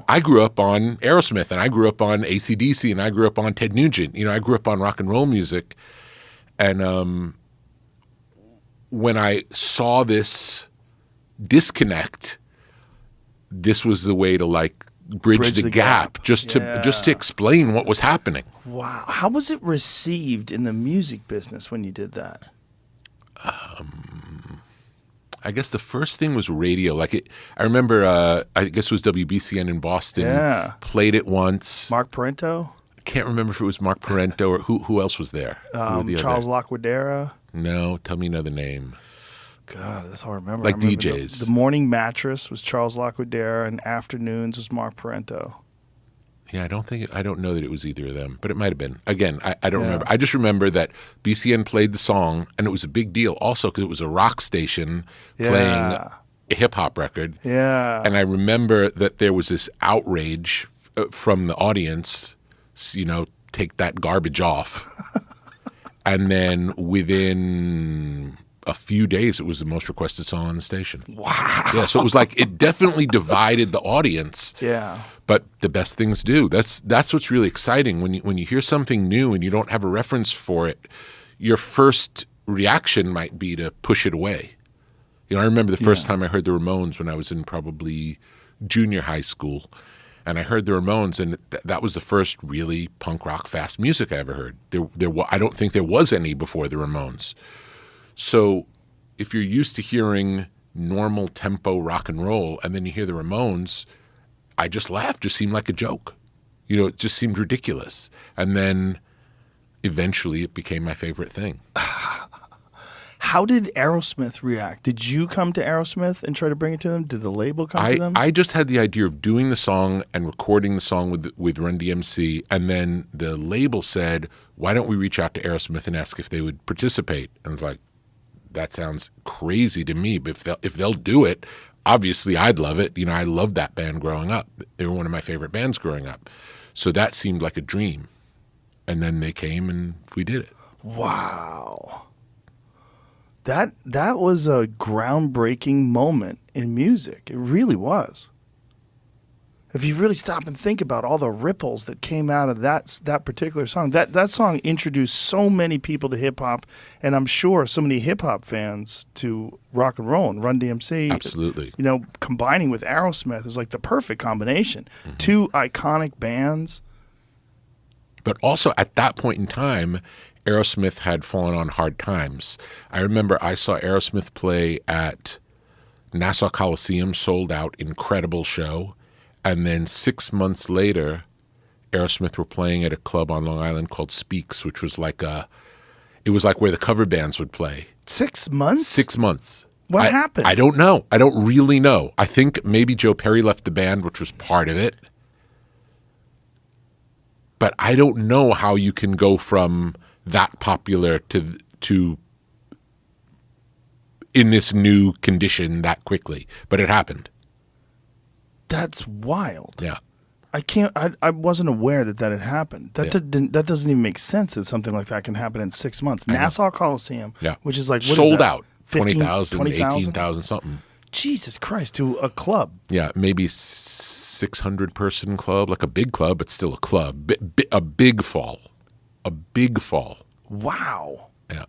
I grew up on Aerosmith, and I grew up on AC/DC, and I grew up on Ted Nugent. I grew up on rock and roll music. And when I saw this disconnect, this was the way to like bridge the gap. Just to explain what was happening. Wow. How was it received in the music business when you did that? I guess the first thing was radio. I remember, I guess it was WBCN in Boston. Yeah. Played it once. Mark Parento? I can't remember if it was Mark Parento or who else was there. Charles Laquadera? No, tell me another name. God, that's all I remember. Like I remember DJs. The Morning Mattress was Charles Laquadera, and Afternoons was Mark Parento. Yeah, I don't know that it was either of them, but it might have been. Again, I don't remember. I just remember that BCN played the song, and it was a big deal also because it was a rock station playing a hip-hop record. Yeah. And I remember that there was this outrage from the audience, take that garbage off. And then within a few days, it was the most requested song on the station. Wow. Yeah, so it was like it definitely divided the audience. Yeah. But the best things do. That's what's really exciting. When you hear something new and you don't have a reference for it, your first reaction might be to push it away. I remember the first time I heard the Ramones when I was in probably junior high school. And I heard the Ramones, and that was the first really punk rock fast music I ever heard. I don't think there was any before the Ramones. So if you're used to hearing normal tempo rock and roll, and then you hear the Ramones, I just laughed. Just seemed like a joke. It just seemed ridiculous. And then eventually it became my favorite thing. How did Aerosmith react? Did you come to Aerosmith and try to bring it to them? Did the label come to them? I just had the idea of doing the song and recording the song with Run DMC, and then the label said, why don't we reach out to Aerosmith and ask if they would participate? And I was like, that sounds crazy to me, but if they'll do it, obviously I'd love it. I loved that band growing up. They were one of my favorite bands growing up. So that seemed like a dream. And then they came and we did it. Wow. That was a groundbreaking moment in music. It really was. If you really stop and think about all the ripples that came out of that particular song, that song introduced so many people to hip hop, and I'm sure so many hip hop fans to rock and roll and Run DMC. Absolutely. Combining with Aerosmith is like the perfect combination. Mm-hmm. Two iconic bands. But also at that point in time, Aerosmith had fallen on hard times. I remember I saw Aerosmith play at Nassau Coliseum, sold out, incredible show. And then 6 months later, Aerosmith were playing at a club on Long Island called Speaks, which was like it was like where the cover bands would play. 6 months? 6 months. What happened? I don't know. I don't really know. I think maybe Joe Perry left the band, which was part of it. But I don't know how you can go from that popular to in this new condition that quickly. But it happened. That's wild. Yeah. I wasn't aware that had happened. That doesn't even make sense that something like that can happen in 6 months. Nassau Coliseum, which is like, what sold is that? out. 20,000, 18,000, something. Jesus Christ, to a club. Yeah, maybe 600-person club, like a big club, but still a club. A big fall. A big fall. Wow.